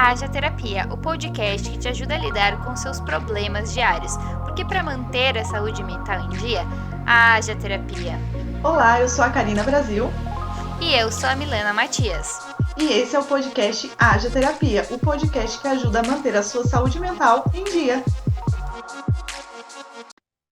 Haja Terapia, o podcast que te ajuda a lidar com seus problemas diários. Porque para manter a saúde mental em dia, haja terapia. Olá, eu sou a Karina Brasil. E eu sou a Milena Matias. E esse é o podcast Haja Terapia, o podcast que ajuda a manter a sua saúde mental em dia.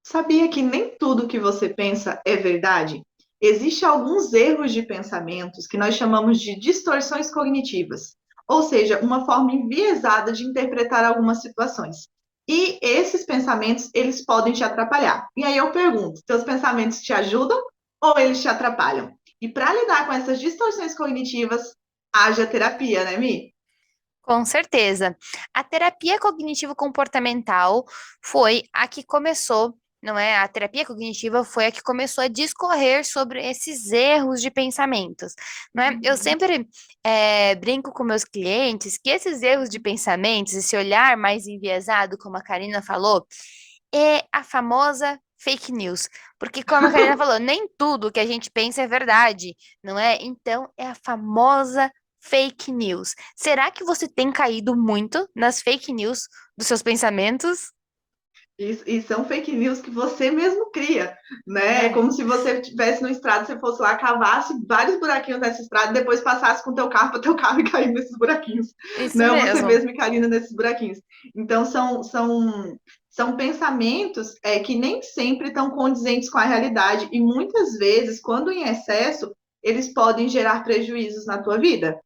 Sabia que nem tudo que você pensa é verdade? Existem alguns erros de pensamentos que nós chamamos de distorções cognitivas, ou seja, uma forma enviesada de interpretar algumas situações. E esses pensamentos, eles podem te atrapalhar. E aí eu pergunto, teus pensamentos te ajudam ou eles te atrapalham? E para lidar com essas distorções cognitivas, haja terapia, né, Mi? Com certeza. A terapia cognitivo-comportamental foi a que começou, não é? A terapia cognitiva foi a que começou a discorrer sobre esses erros de pensamentos, não é? Eu sempre brinco com meus clientes que esses erros de pensamentos, esse olhar mais enviesado, como a Karina falou, é a famosa fake news. Porque, como a Karina falou, nem tudo que a gente pensa é verdade, não é? Então, é a famosa fake news. Será que você tem caído muito nas fake news dos seus pensamentos? E são fake news que você mesmo cria, né? É É, como se você estivesse no estrada, você fosse lá, cavasse vários buraquinhos nessa estrada, e depois passasse com o teu carro para o teu carro e cair nesses buraquinhos, isso né? Você mesmo. mesmo caindo nesses buraquinhos. Então, são pensamentos que nem sempre estão condizentes com a realidade, e muitas vezes, quando em excesso, eles podem gerar prejuízos na tua vida.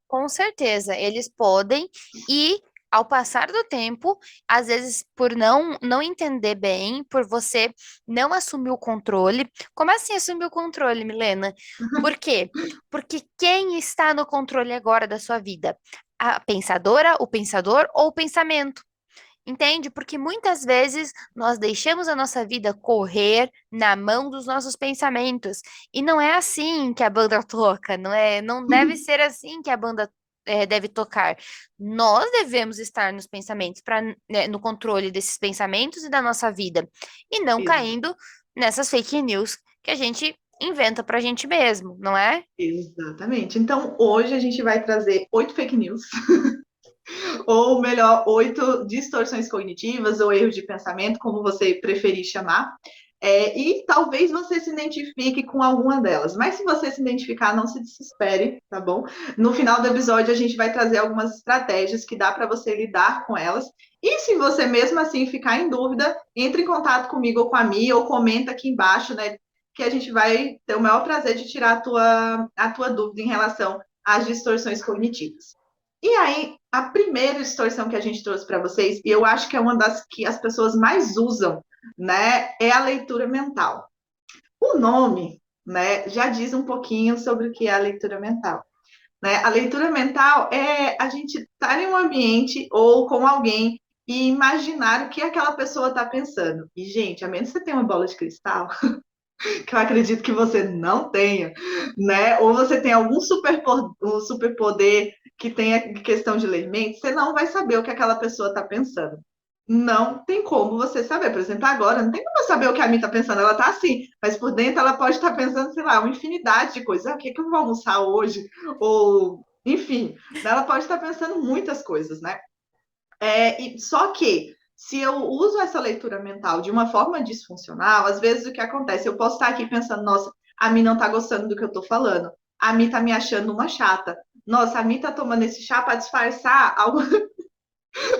Com certeza, eles podem e ao passar do tempo, às vezes por não entender bem, por você não assumir o controle. Como assim assumir o controle, Milena? Por quê? Porque quem está no controle agora da sua vida? A pensadora, o pensador ou o pensamento? Entende? Porque muitas vezes nós deixamos a nossa vida correr na mão dos nossos pensamentos. E não é assim que a banda toca, não é? Não deve ser assim que a banda deve tocar. Nós devemos estar nos pensamentos, no controle desses pensamentos e da nossa vida. E não caindo nessas fake news que a gente inventa pra gente mesmo, não é? Exatamente. Então, hoje a gente vai trazer 8 fake news ou melhor, 8 distorções cognitivas ou erros de pensamento, como você preferir chamar. E talvez você se identifique com alguma delas. Mas se você se identificar, não se desespere, tá bom? No final do episódio, a gente vai trazer algumas estratégias que dá para você lidar com elas. E se você mesmo assim ficar em dúvida, entre em contato comigo ou com a Mia, ou comenta aqui embaixo, né? Que a gente vai ter o maior prazer de tirar a tua dúvida em relação às distorções cognitivas. E aí, a primeira distorção que a gente trouxe para vocês, e eu acho que é uma das que as pessoas mais usam, né, é a leitura mental. O nome, né, já diz um pouquinho sobre o que é a leitura mental. Né? A leitura mental é a gente estar em um ambiente ou com alguém e imaginar o que aquela pessoa está pensando. E, gente, a menos que você tenha uma bola de cristal, que eu acredito que você não tenha, né? Ou você tem algum superpoder que tenha questão de ler mente, você não vai saber o que aquela pessoa está pensando. Não tem como você saber. Por exemplo, agora, não tem como eu saber o que a minha está pensando. Ela está assim, mas por dentro ela pode estar pensando, sei lá, uma infinidade de coisas. Ah, o que, é que eu vou almoçar hoje? Ou, enfim, ela pode estar pensando muitas coisas, né? Só que, se eu uso essa leitura mental de uma forma disfuncional, às vezes o que acontece? Eu posso estar aqui pensando, nossa, a mim não está gostando do que eu estou falando, a mim está me achando uma chata, nossa, a mim está tomando esse chá para disfarçar algo,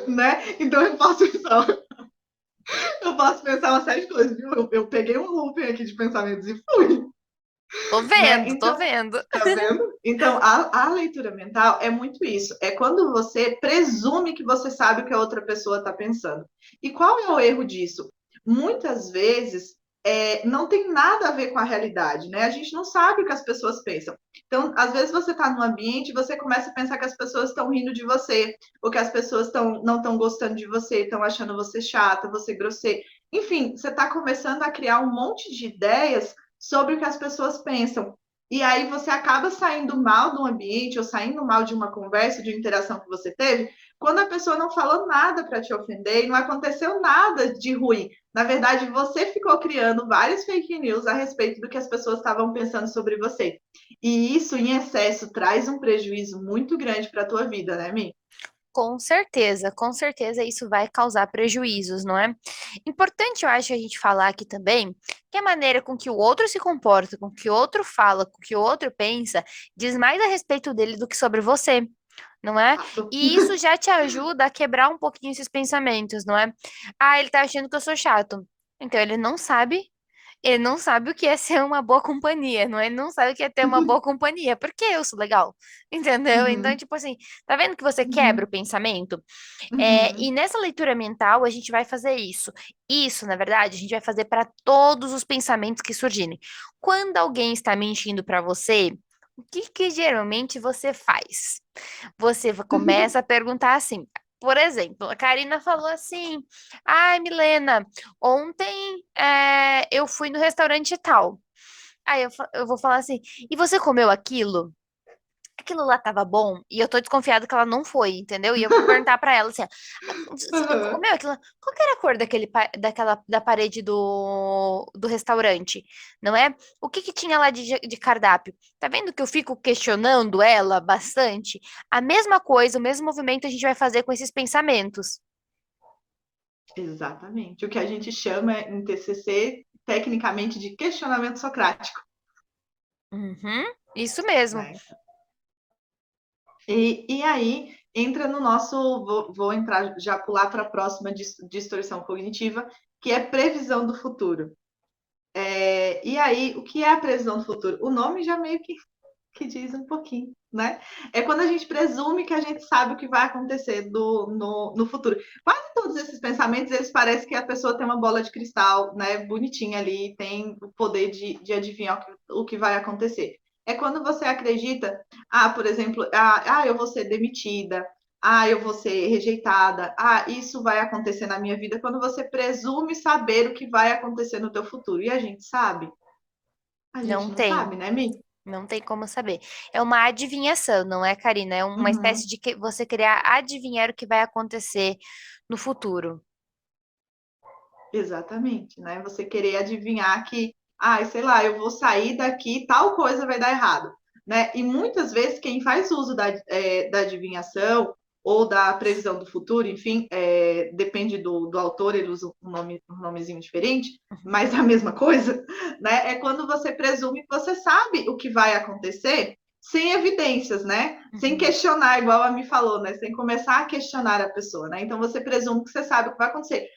né? Então eu posso pensar uma série de coisas, viu? Eu peguei um looping aqui de pensamentos e fui, Tô né? vendo, tô Então, vendo. tá vendo? Então, a leitura mental é muito isso. É quando você presume que você sabe o que a outra pessoa está pensando. E qual é o erro disso? Muitas vezes não tem nada a ver com a realidade, né? A gente não sabe o que as pessoas pensam. Então, às vezes você está num ambiente e você começa a pensar que as pessoas estão rindo de você, ou que as pessoas não estão gostando de você, estão achando você chata, você grosseiro. Enfim, você está começando a criar um monte de ideias sobre o que as pessoas pensam. E aí você acaba saindo mal do ambiente ou saindo mal de uma conversa, de uma interação que você teve, quando a pessoa não falou nada para te ofender e não aconteceu nada de ruim. Na verdade, você ficou criando várias fake news a respeito do que as pessoas estavam pensando sobre você. E isso, em excesso, traz um prejuízo muito grande para a tua vida, né, Mi? Com certeza isso vai causar prejuízos, não é? Importante, eu acho, a gente falar aqui também que a maneira com que o outro se comporta, com que o outro fala, com que o outro pensa, diz mais a respeito dele do que sobre você, não é? Fato. E isso já te ajuda a quebrar um pouquinho esses pensamentos, não é? Ah, ele tá achando que eu sou chato. Então ele não sabe o que é ser uma boa companhia, não é? Ele não sabe o que é ter uma boa companhia, porque eu sou legal, entendeu? Então, Uhum, tipo assim, tá vendo que você quebra o uhum, pensamento? E uhum. nessa leitura mental, a gente vai fazer isso. Isso, na verdade, a gente vai fazer para todos os pensamentos que surgirem. Quando alguém está mentindo para você, o que que geralmente você faz? Você começa a perguntar assim. Por exemplo, a Karina falou assim: Ai, Milena, ontem eu fui no restaurante tal. Aí eu vou falar assim: E você comeu aquilo? Aquilo lá tava bom? E eu tô desconfiada que ela não foi, entendeu? E eu vou perguntar pra ela assim: Você Uhum. comeu aquilo? Qual que era a cor da parede do restaurante? Não é? O que que tinha lá de cardápio? Tá vendo que eu fico questionando ela bastante? A mesma coisa, o mesmo movimento a gente vai fazer com esses pensamentos. Exatamente. O que a gente chama em TCC, tecnicamente, de questionamento socrático, Uhum, isso mesmo. né? E aí entra no nosso, vou entrar já pular para a próxima distorção cognitiva, que é previsão do futuro. E aí, o que é a previsão do futuro? O nome já meio que diz um pouquinho, né? É quando a gente presume que a gente sabe o que vai acontecer no futuro. Quase todos esses pensamentos, eles parecem que a pessoa tem uma bola de cristal, né? Bonitinha ali, tem o poder de adivinhar o que vai acontecer. É quando você acredita, por exemplo, eu vou ser demitida, eu vou ser rejeitada, isso vai acontecer na minha vida, quando você presume saber o que vai acontecer no teu futuro. E a gente sabe? A Não gente não tem. sabe, né, Mi? Não tem como saber. É uma adivinhação, não é, Karina? É uma espécie Uhum. de que você querer adivinhar o que vai acontecer no futuro. Exatamente, né? Você querer adivinhar que, sei lá, eu vou sair daqui, tal coisa vai dar errado, né? E muitas vezes quem faz uso da adivinhação ou da previsão do futuro, enfim, depende do autor, ele usa um nomezinho diferente, mas é a mesma coisa, né? É quando você presume que você sabe o que vai acontecer sem evidências, né? Sem Uhum. questionar, igual a me falou, né? Sem começar a questionar a pessoa, né? Então você presume que você sabe o que vai acontecer.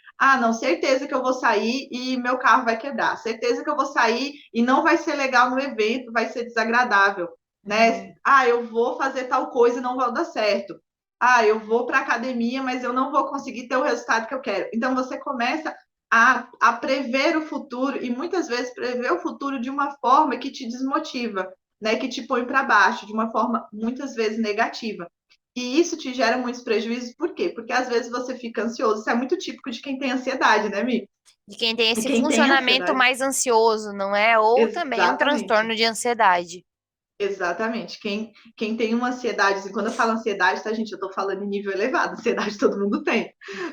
Não, certeza que eu vou sair e meu carro vai quebrar. Certeza que eu vou sair e não vai ser legal no evento, vai ser desagradável, né? Uhum. Eu vou fazer tal coisa e não vai dar certo. Eu vou para a academia, mas eu não vou conseguir ter o resultado que eu quero. Então você começa a prever o futuro e muitas vezes prever o futuro de uma forma que te desmotiva, né? Que te põe para baixo, de uma forma muitas vezes negativa. E isso te gera muitos prejuízos, por quê? Porque às vezes você fica ansioso. Isso é muito típico de quem tem ansiedade, né, Mi? De quem tem E esse quem tem funcionamento ansiedade, mais ansioso, não é? Ou também um exatamente. transtorno de ansiedade. Exatamente. Quem tem uma ansiedade, assim, quando eu falo ansiedade, tá, gente? Eu tô falando em nível elevado. Ansiedade todo mundo tem,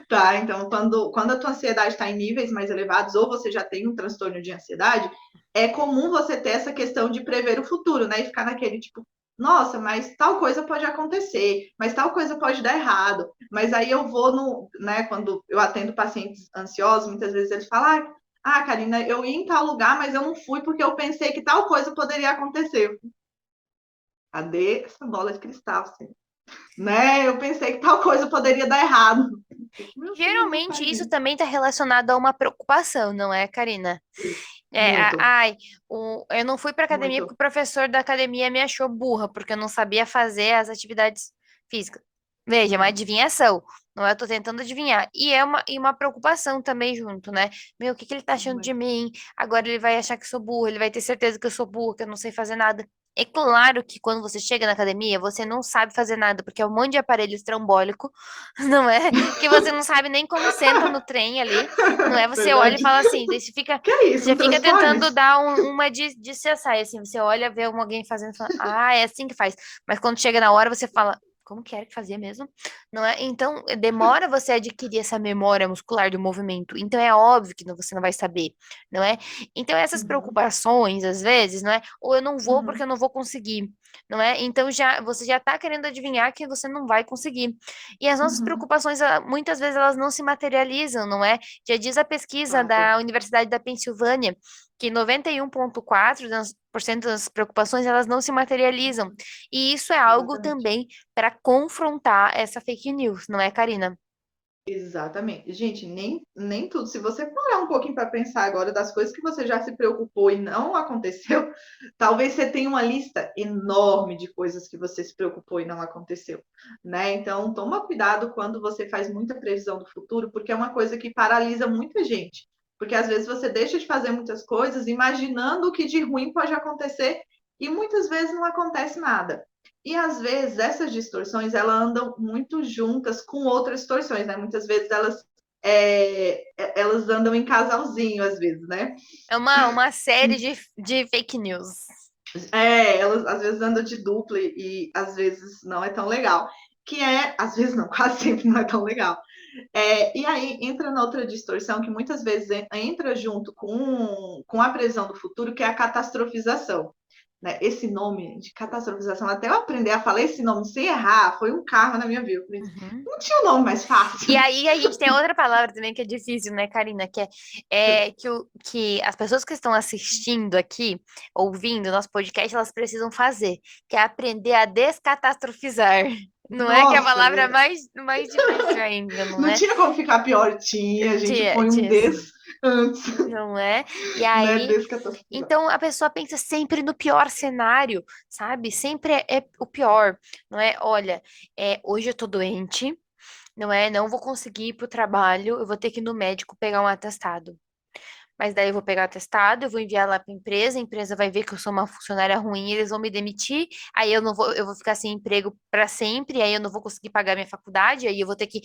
tá? Então, quando a tua ansiedade está em níveis mais elevados, ou você já tem um transtorno de ansiedade, é comum você ter essa questão de prever o futuro, né? E ficar naquele tipo, nossa, mas tal coisa pode acontecer, mas tal coisa pode dar errado. Mas aí eu vou no, né? Quando eu atendo pacientes ansiosos, muitas vezes eles falam, Karina, eu ia em tal lugar, mas eu não fui porque eu pensei que tal coisa poderia acontecer. Cadê essa bola de cristal? Assim? Né? Eu pensei que tal coisa poderia dar errado. O que meu filho vai Geralmente isso fazer? também está relacionado a uma preocupação, não é, Karina? Muito, Eu não fui para academia porque muito. o professor da academia me achou burra, porque eu não sabia fazer as atividades físicas. Veja, é uma Hum, adivinhação, não é? Eu tô tentando adivinhar. E uma preocupação também junto, né? Meu, o que que ele tá achando de muito. mim? Agora ele vai achar que eu sou burra, ele vai ter certeza que eu sou burra, que eu não sei fazer nada. É claro que quando você chega na academia, você não sabe fazer nada, porque é um monte de aparelho estrambólico, não é? Que você não sabe nem como senta no trem ali, não é? Você olha e Verdade. fala assim, daí você fica, Que é você isso? já Um fica tentando Transformers? dar uma de CSI, assim, você olha, vê alguém fazendo, e fala, é assim que faz. Mas quando chega na hora, você fala, como que era que fazia mesmo? Não é? Então, demora você adquirir essa memória muscular do movimento. Então, é óbvio que você não vai saber, não é? Então, essas Uhum, preocupações, às vezes, não é? Ou eu não vou porque uhum, eu não vou conseguir, não é? Então, você já está querendo adivinhar que você não vai conseguir. E as nossas uhum. preocupações, muitas vezes, elas não se materializam, não é? Já diz a pesquisa Fato. da Universidade da Pensilvânia que 91,4% das preocupações elas não se materializam. E isso é algo Exatamente. também para confrontar essa fake news, não é, Karina? Exatamente. Gente, nem tudo. Se você parar um pouquinho para pensar agora das coisas que você já se preocupou e não aconteceu, talvez você tenha uma lista enorme de coisas que você se preocupou e não aconteceu, né? Então, toma cuidado quando você faz muita previsão do futuro, porque é uma coisa que paralisa muita gente. Porque às vezes você deixa de fazer muitas coisas imaginando o que de ruim pode acontecer e muitas vezes não acontece nada. E às vezes essas distorções elas andam muito juntas com outras distorções, né? Muitas vezes elas andam em casalzinho, às vezes, né? É uma série de fake news. Elas às vezes andam de dupla e às vezes não é tão legal. Que é, às vezes não, quase sempre não é tão legal. E aí entra na outra distorção que muitas vezes entra junto com a previsão do futuro, que é a catastrofização. Né? Esse nome de catastrofização, até eu aprender a falar esse nome sem errar, foi um karma na minha vida. Uhum. Não tinha um nome mais E fácil. aí a gente tem outra palavra também que é difícil, né, Karina? Que as pessoas que estão assistindo aqui, ouvindo nosso podcast, elas precisam fazer, que é aprender a descatastrofizar. Não é que é a Nossa, palavra mais difícil ainda, não não é? tinha como ficar pior. Tinha, a gente Tia, põe um tia, des antes, não é? E né? aí, Descatastrofizar. então a pessoa pensa sempre no pior cenário, sabe? Sempre é o pior, não é? Olha, hoje eu tô doente, não é? Não vou conseguir ir pro trabalho, eu vou ter que ir no médico pegar um atestado. Mas daí eu vou pegar o atestado, eu vou enviar lá para a empresa vai ver que eu sou uma funcionária ruim, eles vão me demitir, aí eu vou ficar sem emprego para sempre, aí eu não vou conseguir pagar minha faculdade, aí eu vou ter que,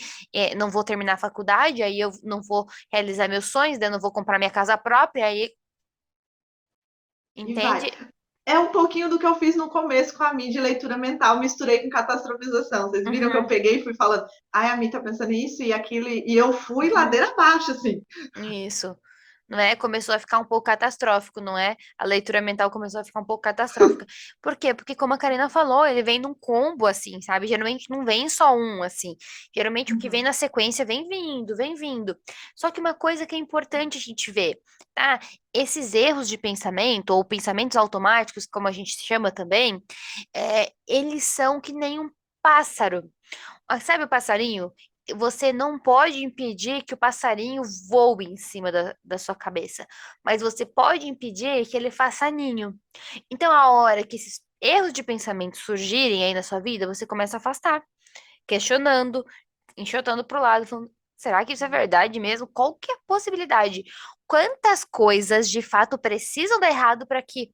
não vou terminar a faculdade, aí eu não vou realizar meus sonhos, daí eu não vou comprar minha casa própria, aí, E vai. entende? É um pouquinho do que eu fiz no começo com a Mi de leitura mental, misturei com catastrofização. Vocês viram que eu Uhum, peguei e fui falando, ai, a Mi tá pensando isso e aquilo, e eu fui uhum. ladeira abaixo, assim. Isso. Não é? Começou a ficar um pouco catastrófico, não é? A leitura mental começou a ficar um pouco catastrófica. Por quê? Porque, como a Karina falou, ele vem num combo, assim, sabe? Geralmente não vem só um, assim. Geralmente o que vem Uhum, na sequência vem vindo, vem vindo. Só que uma coisa que é importante a gente ver, tá? Esses erros de pensamento, ou pensamentos automáticos, como a gente chama também, eles são que nem um pássaro. Sabe o passarinho? Você não pode impedir que o passarinho voe em cima da sua cabeça, mas você pode impedir que ele faça ninho. Então, a hora que esses erros de pensamento surgirem aí na sua vida, você começa a afastar, questionando, enxotando pro lado, falando, será que isso é verdade mesmo? Qual que é a possibilidade? Quantas coisas de fato precisam dar errado para que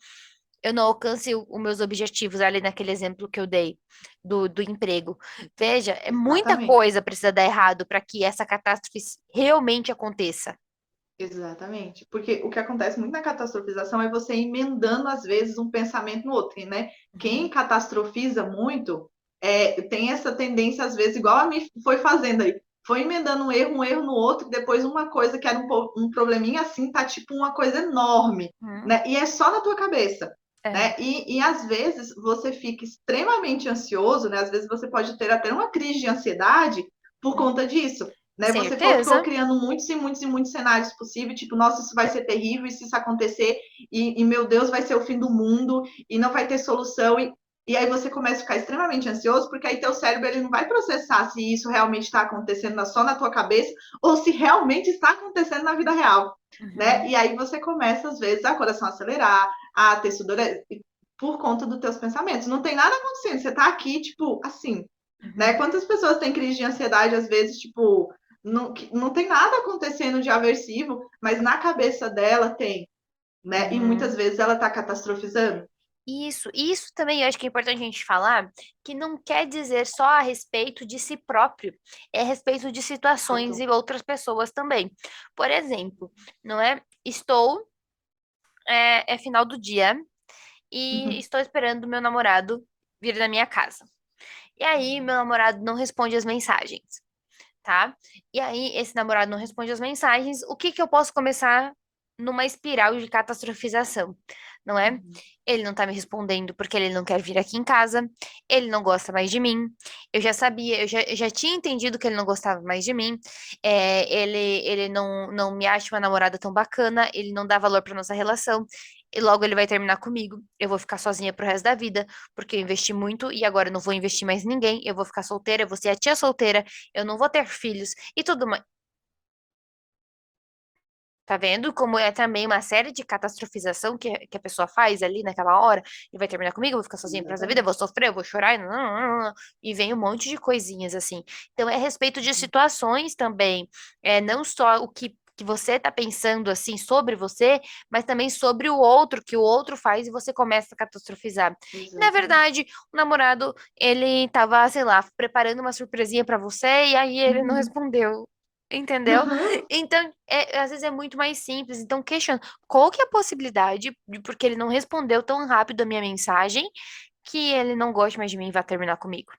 eu não alcance os meus objetivos ali naquele exemplo que eu dei do emprego. Veja, é muita exatamente. coisa precisa dar errado para que essa catástrofe realmente aconteça. Exatamente. Porque o que acontece muito na catastrofização é você emendando, às vezes, um pensamento no outro, né? Quem Uhum, catastrofiza muito tem essa tendência, às vezes, igual a mim foi fazendo aí. Foi emendando um erro no outro, e depois uma coisa que era um probleminha assim, tá tipo uma coisa enorme, uhum, né? E é só na tua cabeça, é, né? E às vezes você fica extremamente ansioso, né? Às vezes você pode ter até uma crise de ansiedade por uhum. conta disso, né? Você ficou Certeza. criando muitos e muitos e muitos cenários possíveis, tipo, nossa, isso vai ser terrível, e se isso acontecer, meu Deus, vai ser o fim do mundo, e não vai ter solução, e aí você começa a ficar extremamente ansioso, porque aí teu cérebro ele não vai processar se isso realmente está acontecendo só na tua cabeça, ou se realmente está acontecendo na vida real, né? Uhum, E aí você começa, às vezes, a coração acelerar, a ter sudor, por conta dos teus pensamentos. Não tem nada acontecendo, você tá aqui, tipo, assim, né? uhum, Quantas pessoas têm crise de ansiedade, às vezes, tipo, não tem nada acontecendo de aversivo, mas na cabeça dela tem, né? E muitas uhum. vezes ela está catastrofizando. Isso também eu acho que é importante a gente falar, que não quer dizer só a respeito de si próprio, é a respeito de situações Fato. e outras pessoas também. Por exemplo, não é? É final do dia e Uhum. estou esperando meu namorado vir na minha casa. E aí, meu namorado não responde as mensagens, tá? E aí, esse namorado não responde as mensagens, o que que eu posso começar numa espiral de catastrofização, não é? Uhum. Ele não tá me respondendo porque ele não quer vir aqui em casa, ele não gosta mais de mim. Eu já sabia, eu já tinha entendido que ele não gostava mais de mim. Ele não me acha uma namorada tão bacana, ele não dá valor pra nossa relação. E logo ele vai terminar comigo. Eu vou ficar sozinha pro resto da vida, porque eu investi muito e agora eu não vou investir mais em ninguém. Eu vou ficar solteira, eu vou ser a tia solteira, eu não vou ter filhos e tudo mais. Tá vendo como é também uma série de catastrofização que a pessoa faz ali naquela hora? E vai terminar comigo, eu vou ficar sozinha pro resto da vida, eu vou Exatamente. sofrer, eu vou chorar, e vem um monte de coisinhas assim. Então é a respeito de situações também, não só o que você tá pensando assim sobre você, mas também sobre o outro, que o outro faz e você começa a catastrofizar. E, na Exatamente. verdade, o namorado, ele tava, sei lá, preparando uma surpresinha pra você e aí ele não Uhum. respondeu. Entendeu? Uhum. Então, às vezes é muito mais simples. Então, questiona qual que é a possibilidade de, porque ele não respondeu tão rápido a minha mensagem, que ele não goste mais de mim e vai terminar comigo.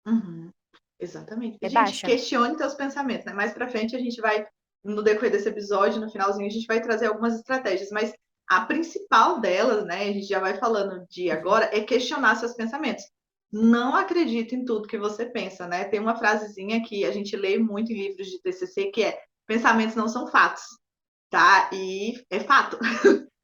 Uhum. Exatamente. E, É gente, baixa? questione seus pensamentos, né? Mais pra frente a gente vai, no decorrer desse episódio, no finalzinho, a gente vai trazer algumas estratégias, mas a principal delas, né, a gente já vai falando de Uhum. agora, é questionar seus pensamentos. Não acredite em tudo que você pensa, né? Tem uma frasezinha que a gente lê muito em livros de TCC que é: pensamentos não são fatos, tá? E é fato,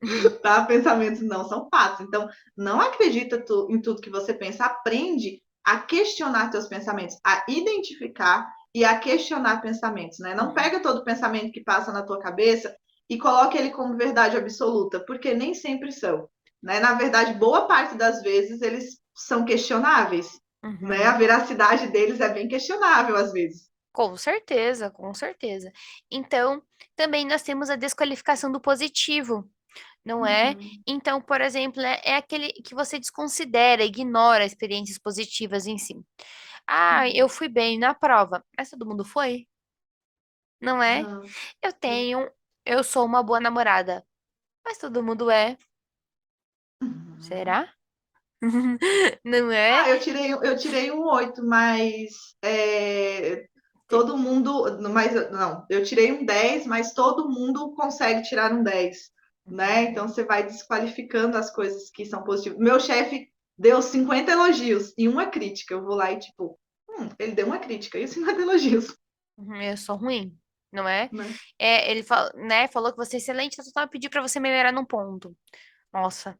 Uhum. tá? Pensamentos não são fatos. Então, não acredita em tudo que você pensa, aprende a questionar teus pensamentos, a identificar e a questionar pensamentos, né? Não Uhum. pega todo pensamento que passa na tua cabeça e coloque ele como verdade absoluta, porque nem sempre são, né? Na verdade, boa parte das vezes eles são questionáveis, né? A Uhum. veracidade deles é bem questionável às vezes. Com certeza, com certeza. Então, também nós temos a desqualificação do positivo, não é? Uhum, Então, por exemplo, é aquele que você desconsidera, ignora experiências positivas em si. Ah, eu uhum. fui bem na prova, mas todo mundo foi, não é? Não. Eu tenho, eu sou uma boa namorada, mas todo mundo é. Uhum. Será? Não é? Ah, eu tirei um 8, mas todo mundo. Mas não, eu tirei um 10, mas todo mundo consegue tirar um 10, né? Então você vai desqualificando as coisas que são positivas. Meu chefe deu 50 elogios e uma crítica. Eu vou lá e tipo, ele deu uma crítica e 50 elogios, Eu sou ruim, não é? né? Ele falou que você é excelente, então só pedir pra você melhorar num ponto. Nossa,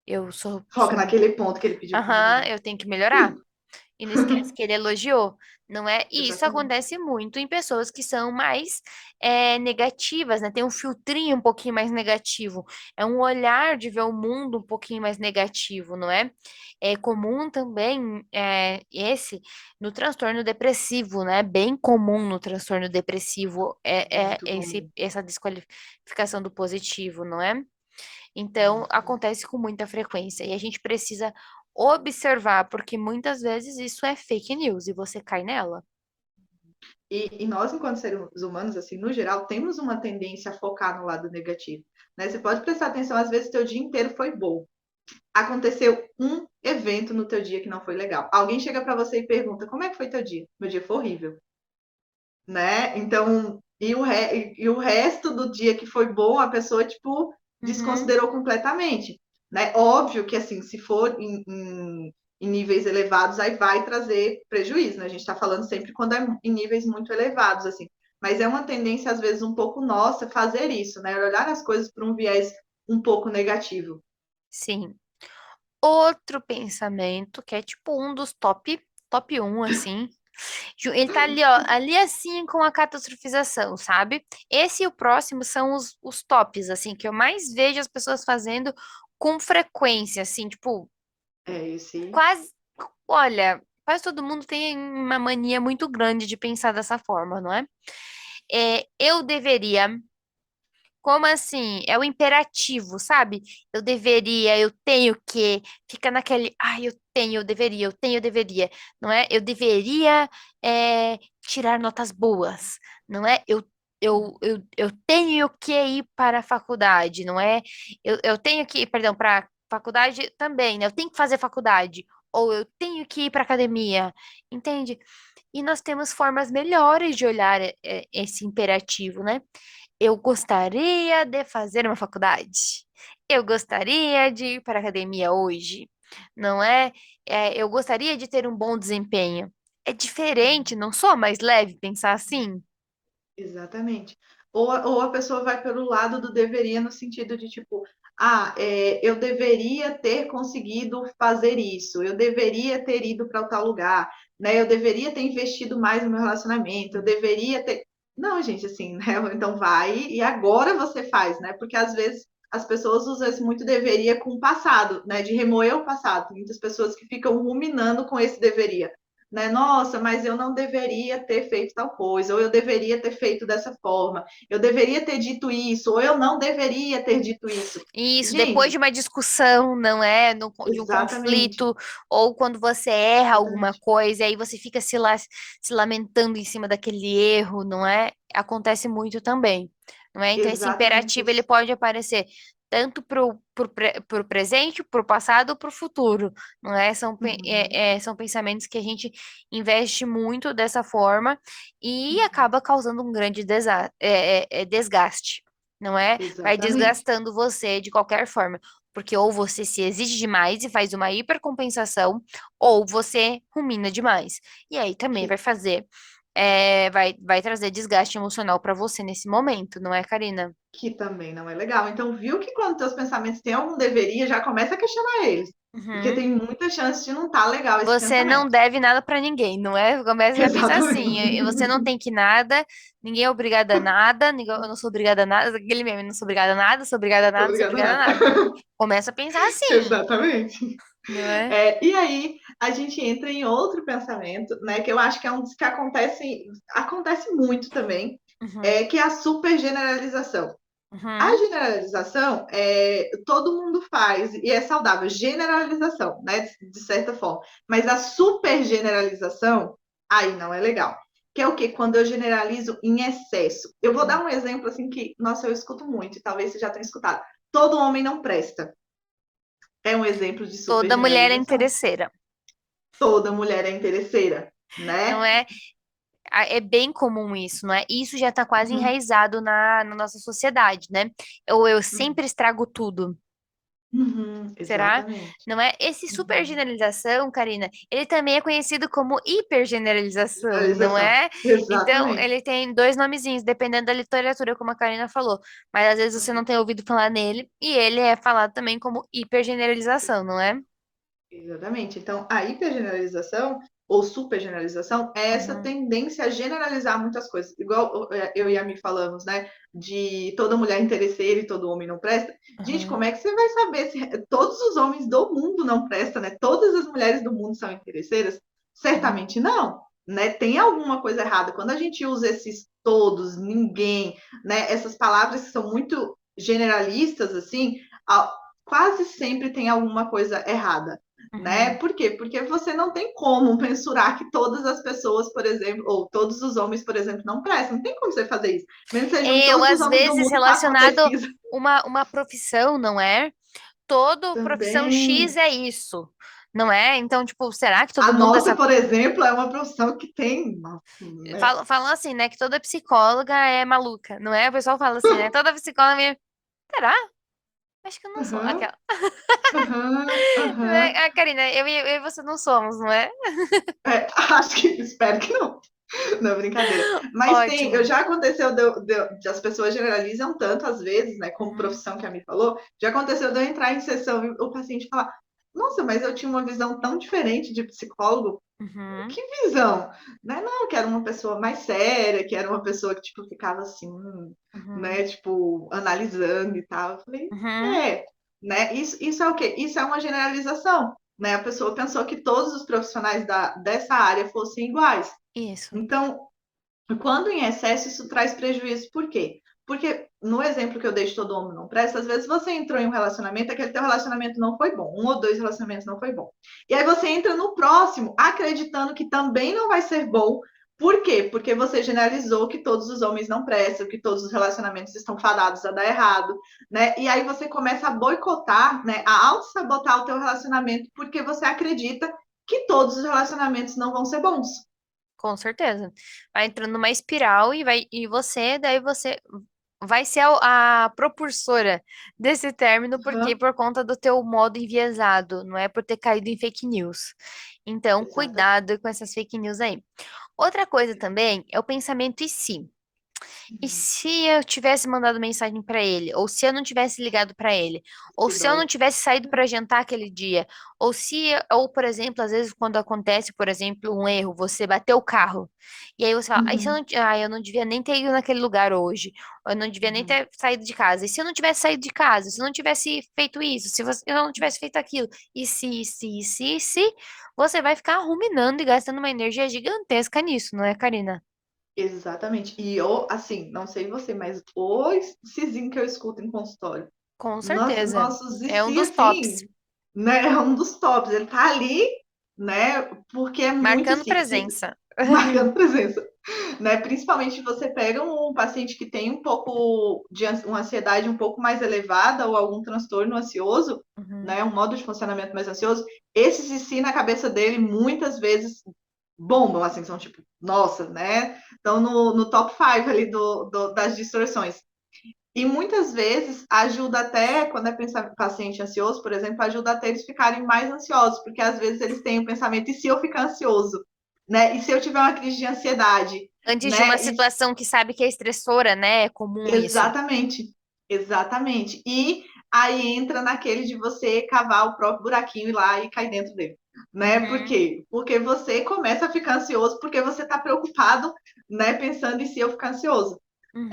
eu Foca naquele ponto que ele pediu para aham, melhorar. eu tenho que melhorar. E não esquece que ele elogiou, não é? E isso Exatamente. acontece muito em pessoas que são mais negativas, né? Tem um filtrinho um pouquinho mais negativo. É um olhar de ver o mundo um pouquinho mais negativo, não é? É comum também esse no transtorno depressivo, né? Bem comum no transtorno depressivo Muito comum. essa desqualificação do positivo, não é? Então, Muito comum. acontece com muita frequência e a gente precisa observar, porque muitas vezes isso é fake news e você cai nela. E nós, enquanto seres humanos, assim, no geral, temos uma tendência a focar no lado negativo, né? Você pode prestar atenção, às vezes, teu dia inteiro foi bom. Aconteceu um evento no teu dia que não foi legal. Alguém chega para você e pergunta: como é que foi teu dia? Meu dia foi horrível, né? Então, e o resto do dia que foi bom, a pessoa, tipo, Uhum, desconsiderou completamente, né? Óbvio que, assim, se for em níveis elevados, aí vai trazer prejuízo, né? A gente está falando sempre quando é em níveis muito elevados, assim. Mas é uma tendência, às vezes, um pouco nossa fazer isso, né? Olhar as coisas por um viés um pouco negativo. sim. Outro pensamento que é tipo um dos top um assim. Ele tá ali, ó, ali assim com a catastrofização, sabe? Esse e o próximo são os tops, assim, que eu mais vejo as pessoas fazendo com frequência, assim, tipo, É esse. quase, olha, quase todo mundo tem uma mania muito grande de pensar dessa forma, não é? Eu deveria, como assim? É o imperativo, sabe? Eu deveria, eu tenho que, fica naquele, eu tenho, eu deveria, eu tenho, eu deveria, não é? Eu deveria tirar notas boas, não é? Eu tenho que ir para a faculdade, não é? Eu tenho que ir, perdão, para a faculdade também, né? Eu tenho que fazer faculdade. ou eu tenho que ir para academia, entende? E nós temos formas melhores de olhar esse imperativo, né? Eu gostaria de fazer uma faculdade. Eu gostaria de ir para a academia hoje. Não é? Eu gostaria de ter um bom desempenho. É diferente, não sou mais leve pensar assim? Exatamente. Ou a pessoa vai pelo lado do deveria, no sentido de tipo, eu deveria ter conseguido fazer isso, eu deveria ter ido para tal lugar, né? Eu deveria ter investido mais no meu relacionamento, eu deveria ter. Não, gente, assim, né? Então vai e agora você faz, né? Porque às vezes as pessoas usam esse muito deveria com o passado, né? De remoer o passado. Tem muitas pessoas que ficam ruminando com esse deveria, né? Nossa, mas eu não deveria ter feito tal coisa, ou eu deveria ter feito dessa forma, eu deveria ter dito isso, ou eu não deveria ter dito isso. Isso, depois de Gente, uma discussão, não é? De um exatamente, conflito, ou quando você erra alguma exatamente, coisa, aí você fica se lamentando em cima daquele erro, não é? Acontece muito também, não é? Então, esse exatamente imperativo, ele isso. pode aparecer tanto pro presente, pro passado, ou pro futuro, não é? Uhum, São pensamentos que a gente investe muito dessa forma e uhum, acaba causando um grande desgaste. Não é? Vai exatamente. desgastando você de qualquer forma. Porque ou você se exige demais e faz uma hipercompensação, ou você rumina demais. E aí também vai Que, fazer, vai trazer desgaste emocional para você nesse momento, não é, Karina? que também não é legal. Então, viu que quando teus pensamentos têm algum deveria, já começa a questionar eles. Porque Uhum. tem muita chance de não estar legal esse Você não pensamento. deve nada para ninguém, não é? Começa já a pensar assim, você não Exatamente. tem que nada, ninguém é obrigado a nada, eu não sou obrigada a nada, aquele meme, não sou obrigada a nada, sou obrigada a nada, sou Obrigada, obrigada a nada. nada. Começa a pensar assim, Exatamente. não é? E aí a gente entra em outro pensamento, né? Que eu acho que é um dos que acontece muito também, Uhum, que é a super generalização. A uhum. generalização todo mundo faz e é saudável, generalização, né? De certa forma. Mas a super generalização, aí não é legal. Que é o quê? Quando eu generalizo em excesso. Eu vou Uhum. dar um exemplo assim que, nossa, eu escuto muito, e talvez você já tenha escutado. Todo homem não presta. É um exemplo de super Toda mulher é generalização. interesseira, Toda mulher é interesseira, não né? é? É bem comum isso, não é? Isso já tá quase Uhum, enraizado na nossa sociedade, né? Eu uhum, sempre estrago tudo. uhum, Será? exatamente. Não é? Esse super Uhum. generalização, Karina, ele também é conhecido como hipergeneralização, não Generalização, é? Então, exatamente. ele tem dois nomezinhos, dependendo da literatura, como a Karina falou. Mas às vezes você não Uhum. tem ouvido falar nele, e ele é falado também como hipergeneralização, não é? Exatamente. Então, a hipergeneralização ou supergeneralização é essa Uhum, tendência a generalizar muitas coisas. Igual eu e a Mi falamos, né? De toda mulher interesseira e todo homem não presta. Gente, uhum, como é que você vai saber se todos os homens do mundo não prestam, né? Todas as mulheres do mundo são interesseiras? uhum, Certamente não, né? Tem alguma coisa errada. Quando a gente usa esses todos, ninguém, né? Essas palavras que são muito generalistas, assim, quase sempre tem alguma coisa errada, né? uhum. Por quê? Porque você não tem como mensurar que todas as pessoas, por exemplo, ou todos os homens, por exemplo, não prestam. Não tem como você fazer isso. Mesmo que você junte Eu, todos os às homens do vezes, mundo, faça uma relacionado pesquisa uma profissão, não é? Todo profissão X também. é isso, não é? Então, tipo, será que A todo mundo nossa, dessa. por exemplo, é uma profissão que tem, né? Falam assim, né? Que toda psicóloga é maluca, não é? O pessoal fala assim, né? Toda psicóloga é. Será? Acho que eu não sou. Aham, Aquela. aham, Né? aham. Ah, Karina, eu e você não somos, não é? Acho que, espero que não. Não, brincadeira. Mas tem, Ótimo. já aconteceu de as pessoas generalizam tanto às vezes, né, como Uhum, profissão que a Mi falou, já aconteceu de eu entrar em sessão e o paciente falar, nossa, mas eu tinha uma visão tão diferente de psicólogo. uhum, Que visão? Né? Não, que era uma pessoa mais séria, que era uma pessoa que, tipo, ficava assim, uhum, né, tipo, analisando e tal. Eu falei, uhum. né, isso é o quê? Isso é uma generalização, né? A pessoa pensou que todos os profissionais dessa área fossem iguais. Isso. Então, quando em excesso, isso traz prejuízo. Por quê? Porque no exemplo que eu dei de todo homem não presta, às vezes você entrou em um relacionamento, aquele teu relacionamento não foi bom, um ou dois relacionamentos não foi bom. E aí você entra no próximo, acreditando que também não vai ser bom, Por quê? Porque você generalizou que todos os homens não prestam, que todos os relacionamentos estão fadados a dar errado, né? E aí você começa a boicotar, né, a auto-sabotar o teu relacionamento porque você acredita que todos os relacionamentos não vão ser bons. Com certeza. Vai entrando numa espiral e você, daí você vai ser a propulsora desse término, porque Uhum. por conta do teu modo enviesado, não é por ter caído em fake news. Então, Exatamente. cuidado com essas fake news aí. Outra coisa também é o pensamento e se. E Uhum. se eu tivesse mandado mensagem pra ele, ou se eu não tivesse ligado pra ele, ou Que se eu dói. não tivesse saído pra jantar aquele dia, ou se, ou por exemplo, às vezes quando acontece, por exemplo, um erro, você bateu o carro, e aí você fala, "Ai, se eu Uhum. não, eu não devia nem ter ido naquele lugar hoje, ou eu não devia nem Uhum. ter saído de casa. E se eu não tivesse saído de casa, se eu não tivesse feito isso, se eu não tivesse feito aquilo, e se, você vai ficar ruminando e gastando uma energia gigantesca nisso, não é, Karina? Exatamente. E eu, assim, não sei você, mas o sizinho que eu escuto em consultório. Com Nossa, certeza. nossos É um IC, dos tops. assim, né, é um dos tops. Ele tá ali, né, porque é muito Marcando IC, presença. marcando presença, né? Principalmente você pega um paciente que tem um pouco de uma ansiedade um pouco mais elevada ou algum transtorno ansioso, Uhum. né, um modo de funcionamento mais ansioso, esses IC na cabeça dele muitas vezes bombam, assim, são tipo, nossa, né? Estão no top 5 ali das distorções. E muitas vezes ajuda até, quando é paciente ansioso, por exemplo, ajuda até eles ficarem mais ansiosos, porque às vezes eles têm o pensamento, e se eu ficar ansioso? Né? E se eu tiver uma crise de ansiedade? Antes de uma Né? E, situação que sabe que é estressora, né? É comum isso. exatamente, exatamente. E aí entra naquele de você cavar o próprio buraquinho e ir lá e cair dentro dele. Né? Por Uhum. quê? Porque você começa a ficar ansioso porque você está preocupado, né? Pensando em se eu ficar ansioso. Uhum.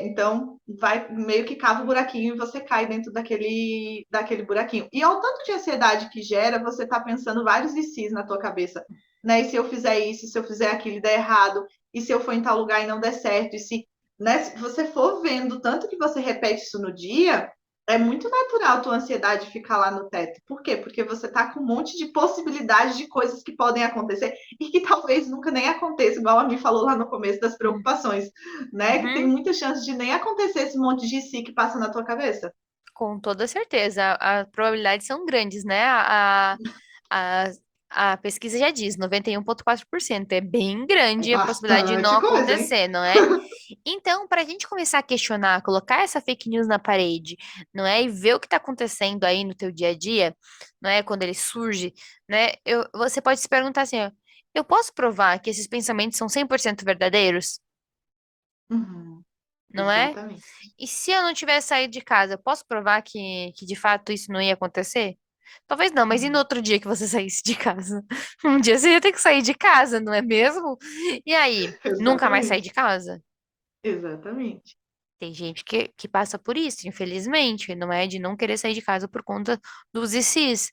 Então, vai meio que cava o buraquinho e você cai dentro daquele buraquinho. E ao tanto de ansiedade que gera, você está pensando vários ICs na tua cabeça. Né? E se eu fizer isso, se eu fizer aquilo e der errado, e se eu for em tal lugar e não der certo, e se, né, se você for vendo tanto que você repete isso no dia, é muito natural a tua ansiedade ficar lá no teto. Por quê? Porque você está com um monte de possibilidades de coisas que podem acontecer e que talvez nunca nem aconteça, igual a mim falou lá no começo das preocupações, né? Que tem Uhum. muita chance de nem acontecer esse monte de si que passa na tua cabeça. Com toda certeza. As probabilidades são grandes, né? A, a pesquisa já diz, 91,4%. É bem É grande a possibilidade de não bastante coisa, hein? acontecer, não é? Então, para a gente começar a questionar, colocar essa fake news na parede, não é? E ver o que está acontecendo aí no teu dia a dia, não é? Quando ele surge, né? Você pode se perguntar assim, ó, eu posso provar que esses pensamentos são 100% verdadeiros? Uhum, Não é? exatamente. E se eu não tivesse saído de casa, eu posso provar que de fato isso não ia acontecer? Talvez não, mas e no Uhum, outro dia que você saísse de casa? Um dia você ia ter que sair de casa, não é mesmo? E aí, nunca mais sair exatamente. de casa? Exatamente. Tem gente que passa por isso, infelizmente, não é de não querer sair de casa por conta dos ICs.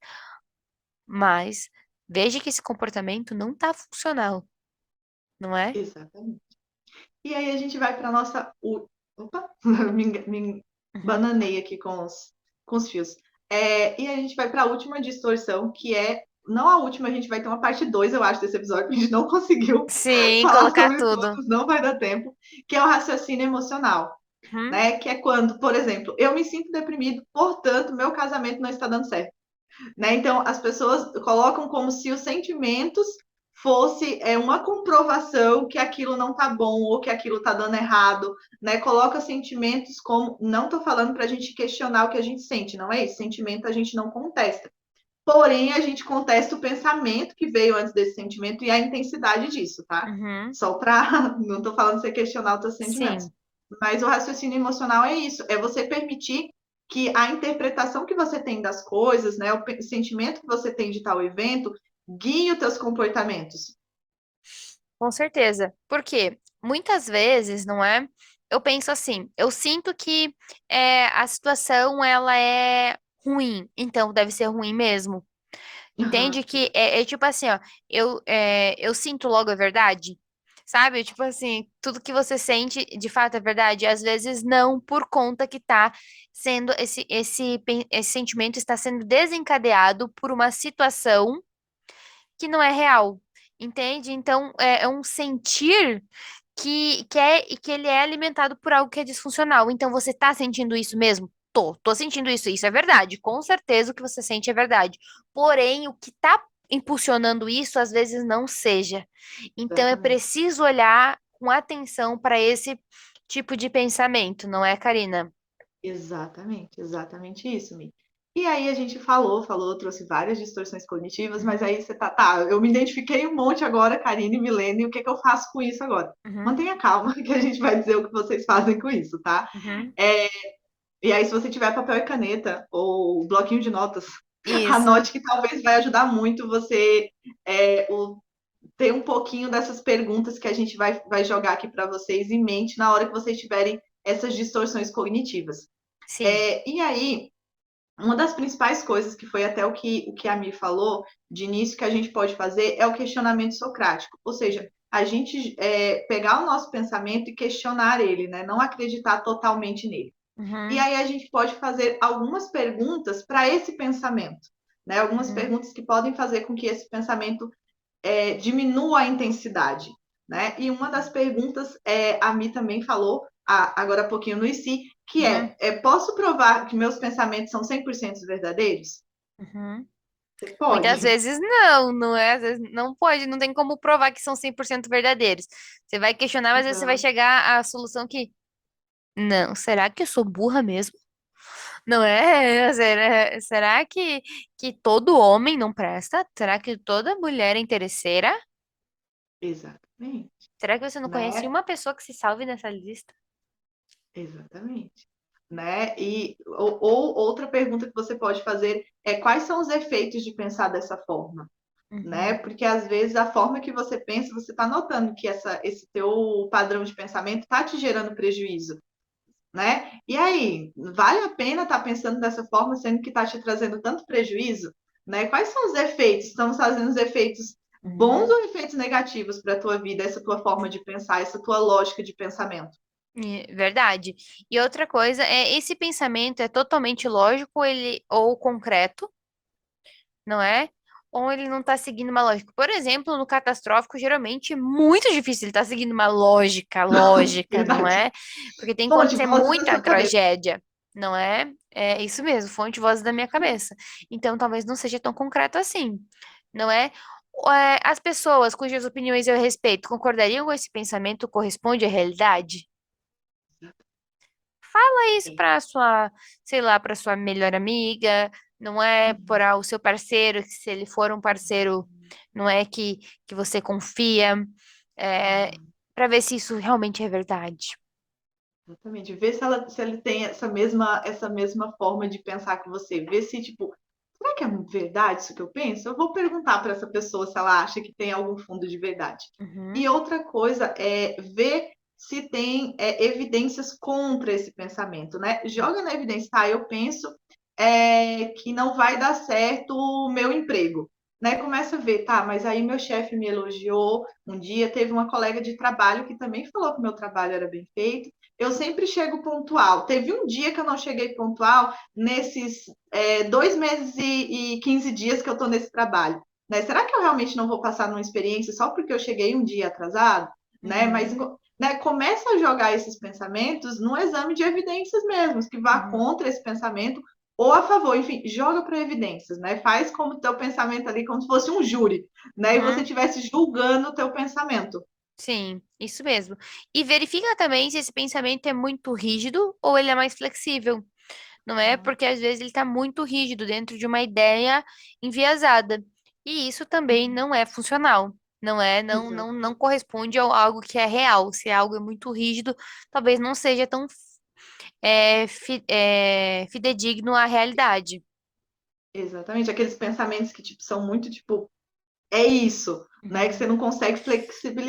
Mas veja que esse comportamento não tá funcional, não é? Exatamente. E aí a gente vai para nossa. Opa! Me Uhum. bananei aqui com os fios. E a gente vai para a última distorção, que é. Não a última, a gente vai ter uma parte 2, eu acho, desse episódio, que a gente não conseguiu Sim, falar colocar sobre tudo. todos, não vai dar tempo, que é o raciocínio emocional. Uhum. Né? Que é quando, por exemplo, eu me sinto deprimido, portanto, meu casamento não está dando certo. Né? Então, as pessoas colocam como se os sentimentos fosse uma comprovação que aquilo não tá bom ou que aquilo tá dando errado, né? Coloca sentimentos como, não tô falando para a gente questionar o que a gente sente, não é isso? Sentimento a gente não contesta. Porém, a gente contesta o pensamento que veio antes desse sentimento e a intensidade disso, tá? Uhum. Só para, não tô falando você questionar os teus sentimentos. Sim, Mas o raciocínio emocional é isso, é você permitir que a interpretação que você tem das coisas, né, o sentimento que você tem de tal evento, guie os teus comportamentos. com certeza. Porque muitas vezes, não é? Eu penso assim, eu sinto que a situação ela é ruim, então deve ser ruim mesmo. Uhum, Entende que é tipo assim, ó, eu sinto logo a verdade, sabe? Tipo assim, tudo que você sente de fato é verdade. Às vezes não, por conta que tá sendo esse sentimento está sendo desencadeado por uma situação que não é real. Entende? Então, é um sentir que ele é alimentado por algo que é disfuncional. Então, você tá sentindo isso mesmo? Tô sentindo isso. Isso é verdade. Com certeza o que você sente é verdade. Porém, o que tá impulsionando isso, às vezes não seja. Então, é Exatamente. preciso olhar com atenção para esse tipo de pensamento, não é, Karina? Exatamente, exatamente isso, Mi. E aí a gente falou, trouxe várias distorções cognitivas, mas Uhum, aí você tá, eu me identifiquei um monte agora, Karine e Milene, e o que que eu faço com isso agora? uhum, Mantenha calma, que a gente vai dizer o que vocês fazem com isso, tá? uhum. É, e aí, se você tiver papel e caneta ou bloquinho de notas, Isso. anote que talvez vai ajudar muito você ter um pouquinho dessas perguntas que a gente vai jogar aqui para vocês em mente na hora que vocês tiverem essas distorções cognitivas. Sim. E aí, uma das principais coisas, que foi até o que a Mi falou de início, que a gente pode fazer é o questionamento socrático. Ou seja, a gente pegar o nosso pensamento e questionar ele, né? Não acreditar totalmente nele. E Uhum, aí a gente pode fazer algumas perguntas para esse pensamento, né? Algumas uhum, perguntas que podem fazer com que esse pensamento diminua a intensidade, né? E uma das perguntas, a Mi também falou agora há pouquinho no IC, que uhum, posso provar que meus pensamentos são 100% verdadeiros? uhum. Você Muitas pode. vezes não, não é? Às vezes não pode, não tem como provar que são 100% verdadeiros. Você vai questionar, mas às vezes você vai Exato. chegar à solução que, não, será que eu sou burra mesmo? Não é? Será que todo homem não presta? Será que toda mulher é interesseira? Exatamente. Será que você não conhece Né? uma pessoa que se salve nessa lista? Exatamente. Né? Ou outra pergunta que você pode fazer é quais são os efeitos de pensar dessa forma? Né? Uhum, Porque às vezes a forma que você pensa, você está notando que esse teu padrão de pensamento está te gerando prejuízo, né? E aí, vale a pena estar pensando dessa forma, sendo que está te trazendo tanto prejuízo, né? Quais são os efeitos? Estamos fazendo os efeitos bons uhum. ou efeitos negativos para a tua vida, essa tua forma de pensar, essa tua lógica de pensamento? Verdade. E outra coisa é, esse pensamento é totalmente lógico ele, ou concreto, não é? Ou ele não está seguindo uma lógica. Por exemplo, no catastrófico, geralmente é muito difícil ele estar seguindo uma lógica, não Verdade. é? Porque tem que Fonte, acontecer vozes da muita sua cabeça. tragédia, não é? É isso mesmo, fonte voz da minha cabeça. Então, talvez não seja tão concreto assim, não é? As pessoas cujas opiniões eu respeito concordariam com esse pensamento corresponde à realidade? Fala isso É. para sua, sei lá, para sua melhor amiga, não é para o seu parceiro, que se ele for um parceiro, não é que você confia, é, para ver se isso realmente é verdade. Exatamente. Vê se ele tem essa mesma forma de pensar que você. Vê se, tipo, será que é verdade isso que eu penso? Eu vou perguntar para essa pessoa se ela acha que tem algum fundo de verdade. Uhum, E outra coisa é ver se tem evidências contra esse pensamento, né? Joga na evidência, tá? Eu penso que não vai dar certo o meu emprego. Né, começa a ver, tá, mas aí meu chefe me elogiou um dia, teve uma colega de trabalho que também falou que o meu trabalho era bem feito. Eu sempre chego pontual. Teve um dia que eu não cheguei pontual nesses 2 meses e 15 dias que eu estou nesse trabalho. Né? Será que eu realmente não vou passar numa experiência só porque eu cheguei um dia atrasado? Né? Mas uhum, né, começa a jogar esses pensamentos no exame de evidências mesmo, que vá uhum, contra esse pensamento ou a favor, enfim, joga para evidências, né? Faz como o teu pensamento ali, como se fosse um júri, né? E você uhum. estivesse julgando o teu pensamento. Sim, isso mesmo. E verifica também se esse pensamento é muito rígido ou ele é mais flexível. Não é? Porque às vezes ele está muito rígido dentro de uma ideia enviesada. E isso também não é funcional. Não é, não Exatamente. corresponde a algo que é real. Se algo é muito rígido, talvez não seja tão fidedigno à realidade. Exatamente. Aqueles pensamentos que tipo, são muito tipo, é isso, né? Que você Uhum. não consegue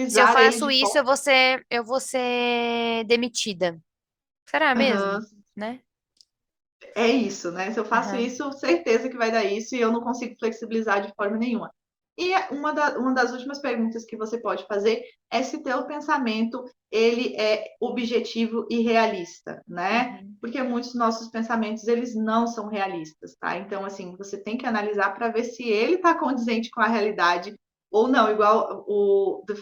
Se eu flexibilizar ele faço de isso, forma. eu vou ser demitida. Será mesmo? Uhum. Né? É isso, né? Se eu faço Aham. isso, certeza que vai dar isso e eu não consigo flexibilizar de forma nenhuma. E uma das últimas perguntas que você pode fazer é se teu pensamento ele é objetivo e realista, né? Uhum. Porque muitos dos nossos pensamentos eles não são realistas, tá? Então assim você tem que analisar para ver se ele está condizente com a realidade Ou não, igual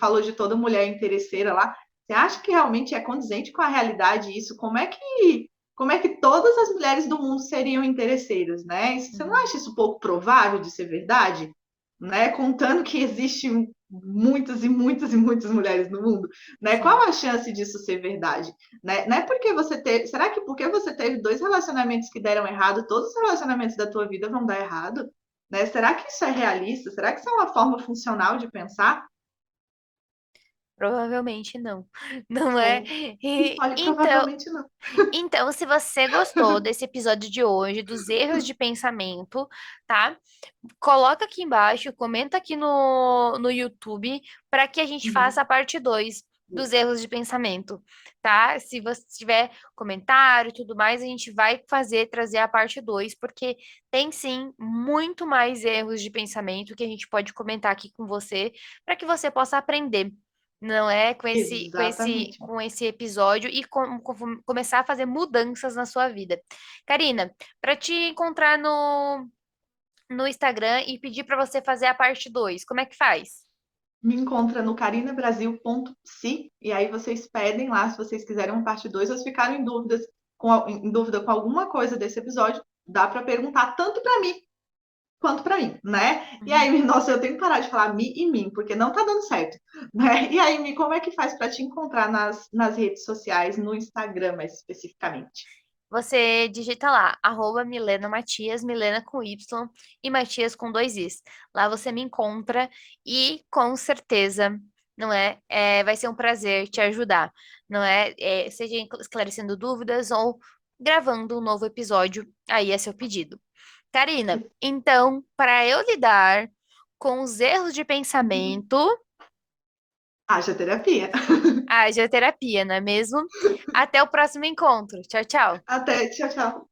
falou de toda mulher interesseira lá. Você acha que realmente é condizente com a realidade isso? Como é que todas as mulheres do mundo seriam interesseiras, né? Você não Uhum. acha isso pouco provável de ser verdade? Né? Contando que existem muitas e muitas e muitas mulheres no mundo, né? Qual Sim. a chance disso ser verdade? Né? Não é porque você teve. Será que porque você teve dois relacionamentos que deram errado, todos os relacionamentos da tua vida vão dar errado? Né? Será que isso é realista? Será que isso é uma forma funcional de pensar? Provavelmente não. Não é? É, E- olha, então, provavelmente não. então, se você gostou desse episódio de hoje, dos erros de pensamento, tá? Coloca aqui embaixo, comenta aqui no YouTube para que a gente faça Uhum. a parte 2 dos erros de pensamento, tá? Se você tiver comentário e tudo mais, a gente vai trazer a parte 2 porque tem sim muito mais erros de pensamento que a gente pode comentar aqui com você, para que você possa aprender. Não é Exatamente. com esse episódio e começar a fazer mudanças na sua vida. Karina, para te encontrar no Instagram e pedir para você fazer a parte 2. Como é que faz? Me encontra no carinabrasil.psi e aí vocês pedem lá se vocês quiserem uma parte 2 ou se ficaram em dúvida com alguma coisa desse episódio, dá para perguntar tanto para mim quanto para mim, né? E Uhum. aí, nossa, eu tenho que parar de falar mi e mim, porque não tá dando certo, né? E aí, Mi, como é que faz para te encontrar nas redes sociais, no Instagram mais especificamente? Você digita lá, @Milena Matias, Milena com Y e Matias com dois Is. Lá você me encontra e com certeza, não é, vai ser um prazer te ajudar, não é, seja esclarecendo dúvidas ou gravando um novo episódio, aí é seu pedido. Karina, então, para eu lidar com os erros de pensamento, Haja terapia. haja terapia, não é mesmo? Até o próximo encontro. Tchau, tchau. Até, tchau, tchau.